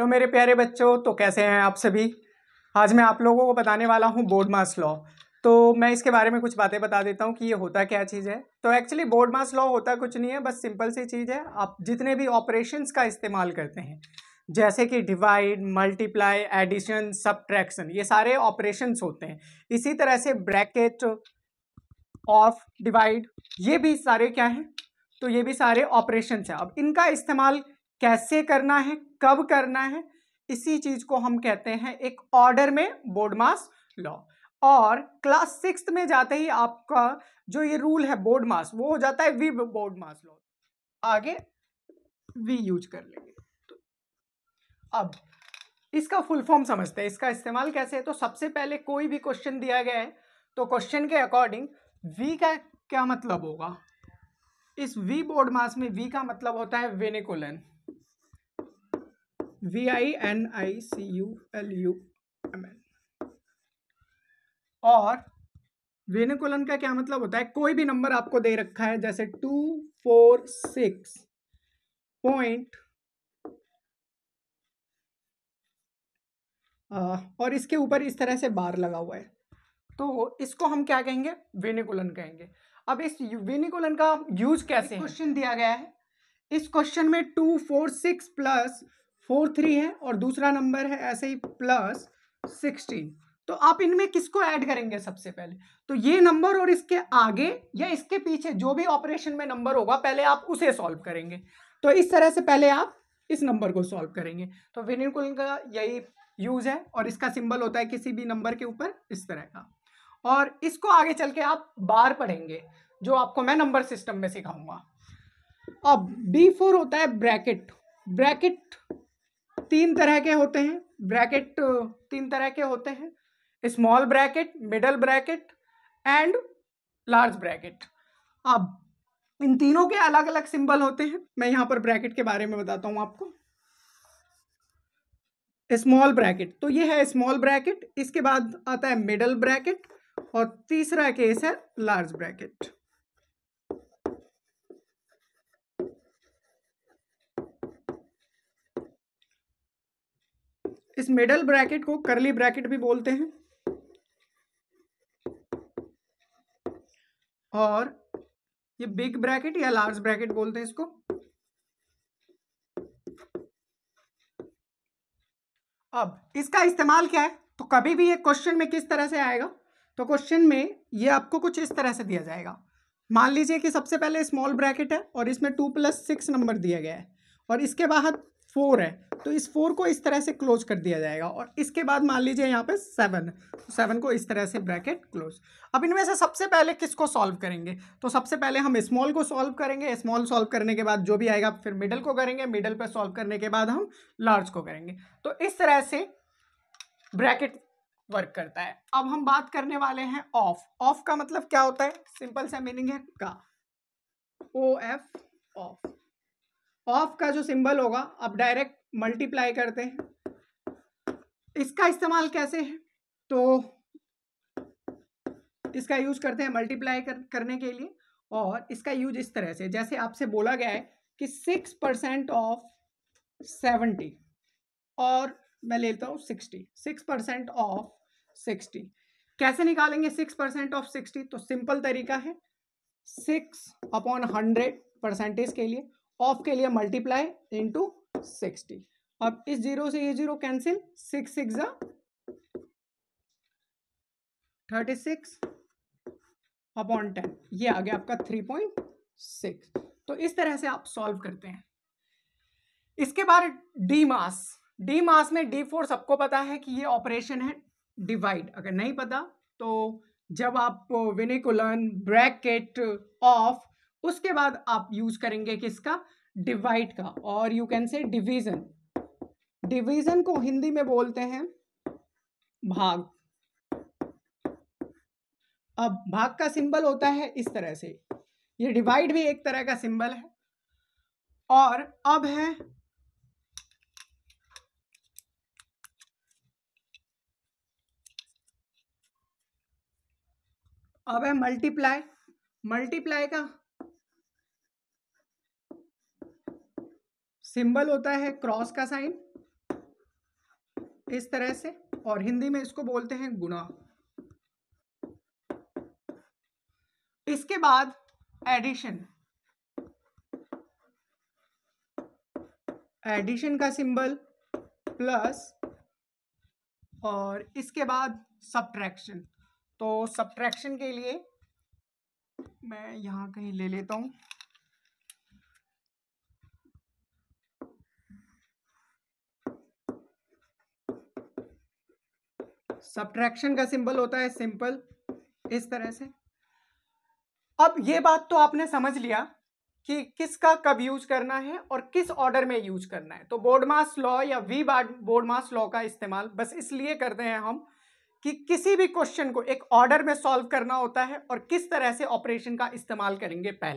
Hello मेरे प्यारे बच्चों, तो कैसे हैं आप सभी। आज मैं आप लोगों को बताने वाला हूं बोर्डमास लॉ। तो मैं इसके बारे में कुछ बातें बता देता हूं कि ये होता क्या चीज़ है। तो एक्चुअली बोर्डमास लॉ होता कुछ नहीं है, बस सिंपल सी चीज़ है। आप जितने भी ऑपरेशंस का इस्तेमाल करते हैं, जैसे कि डिवाइड, मल्टीप्लाई, एडिशन, सबट्रैक्शन, ये सारे ऑपरेशंस होते हैं। इसी तरह से ब्रैकेट, ऑफ, डिवाइड, ये भी सारे क्या हैं, तो ये भी सारे ऑपरेशंस हैं। अब इनका इस्तेमाल कैसे करना है, कब करना है, इसी चीज को हम कहते हैं एक ऑर्डर में बोर्डमास लॉ। और क्लास 6th में जाते ही आपका जो ये रूल है बोर्डमास, वो हो जाता है वी बोर्डमास लॉ। आगे वी यूज कर लेंगे। तो अब इसका फुल फॉर्म समझते हैं, इसका इस्तेमाल कैसे है। तो सबसे पहले कोई भी क्वेश्चन दिया गया है तो क्वेश्चन के अकॉर्डिंग वी का क्या मतलब होगा। इस वी बोर्ड मास में वी का मतलब होता है विनिकुलन, VINICULUMN। और विनिकुलन का क्या मतलब होता है, कोई भी नंबर आपको दे रखा है जैसे 2, 4, 6 पॉइंट और इसके ऊपर इस तरह से बार लगा हुआ है, तो इसको हम क्या कहेंगे, विनिकुलन कहेंगे। अब इस विनिकुलन का यूज कैसे है, क्वेश्चन दिया गया है। इस क्वेश्चन में 2, 4, 6 प्लस 4, 3 है और दूसरा नंबर है ऐसे ही प्लस 16। तो आप इनमें किसको ऐड करेंगे सबसे पहले, तो ये नंबर और इसके आगे या इसके पीछे जो भी ऑपरेशन में नंबर होगा पहले आप उसे सॉल्व करेंगे। तो इस तरह से पहले आप इस नंबर को सॉल्व करेंगे। तो विनिकुलन का यही यूज है और इसका सिंबल होता है किसी भी नंबर के ऊपर इस तरह का। और इसको आगे चल के आप बार पढ़ेंगे जो आपको मैं नंबर सिस्टम में सिखाऊंगा। अब B4 होता है ब्रैकेट। ब्रैकेट तीन तरह के होते हैं, ब्रैकेट तीन तरह के होते हैं, small bracket, middle bracket and large bracket. अब इन तीनों के अलग अलग सिंबल होते हैं। मैं यहां पर ब्रैकेट के बारे में बताता हूं आपको। स्मॉल ब्रैकेट, तो ये है स्मॉल ब्रैकेट, इसके बाद आता है मिडल ब्रैकेट और तीसरा केस है लार्ज ब्रैकेट। इस मिडल ब्रैकेट को करली ब्रैकेट भी बोलते हैं और ये बिग ब्रैकेट या लार्ज ब्रैकेट बोलते हैं इसको। अब इसका इस्तेमाल क्या है, तो कभी भी ये क्वेश्चन में किस तरह से आएगा, तो क्वेश्चन में ये आपको कुछ इस तरह से दिया जाएगा। मान लीजिए कि सबसे पहले स्मॉल ब्रैकेट है और इसमें 2 + 6 नंबर दिया गया है और इसके बाद 4 है, तो इस 4 को इस तरह से क्लोज कर दिया जाएगा और इसके बाद मान लीजिए यहाँ पे 7, 7 को इस तरह से ब्रैकेट क्लोज। अब इनमें से सबसे पहले किसको सॉल्व करेंगे, तो सबसे पहले हम स्मॉल को सॉल्व करेंगे। स्मॉल सॉल्व करने के बाद जो भी आएगा फिर मिडल को करेंगे, मिडल पे सॉल्व करने के बाद हम लार्ज को करेंगे। तो इस तरह से ब्रैकेट वर्क करता है। अब हम बात करने वाले हैं ऑफ। ऑफ का मतलब क्या होता है, सिंपल सा मीनिंग है का, OF, ऑफ। ऑफ का जो सिंबल होगा आप डायरेक्ट मल्टीप्लाई करते हैं। इसका इस्तेमाल कैसे है, तो इसका यूज करते हैं मल्टीप्लाई करने के लिए। और इसका यूज इस तरह से, जैसे आपसे बोला गया है कि 6% ऑफ 70 और मैं लेता हूं 60, 6% ऑफ 60 कैसे निकालेंगे 6% ऑफ 60, तो सिंपल तरीका है 6/100 परसेंटेज के लिए, ऑफ के लिए मल्टीप्लाई इंटू 60। अब इस जीरो से ये जीरो कैंसिल, 6 6 36/10, ये आ गया आपका 3.6। तो इस तरह से आप सॉल्व करते हैं। इसके बाद डी मास। डी मास में D4 सबको पता है कि ये ऑपरेशन है डिवाइड। अगर नहीं पता तो जब आप विनिकुलन, ब्रैकेट, ऑफ, उसके बाद आप यूज करेंगे किसका, डिवाइड का, और you can say division. Division को हिंदी में बोलते हैं भाग। अब भाग का सिंबल होता है इस तरह से, ये डिवाइड भी एक तरह का सिंबल है। और अब है मल्टीप्लाई। मल्टीप्लाई का सिंबल होता है क्रॉस का साइन इस तरह से, और हिंदी में इसको बोलते हैं गुणा। इसके बाद एडिशन, एडिशन का सिंबल प्लस, और इसके बाद सब्ट्रैक्शन। तो सब्ट्रैक्शन के लिए मैं यहां कहीं ले लेता हूं, सब्ट्रैक्शन का सिंबल होता है सिंपल, इस तरह से। अब ये बात तो आपने समझ लिया कि किसका कब यूज करना है और किस ऑर्डर में यूज करना है। तो बोर्डमास लॉ या वी बोर्डमास लॉ का इस्तेमाल बस इसलिए करते हैं हम कि किसी भी क्वेश्चन को एक ऑर्डर में सॉल्व करना होता है और किस तरह से ऑपरेशन का इस्तेमाल करेंगे पहले।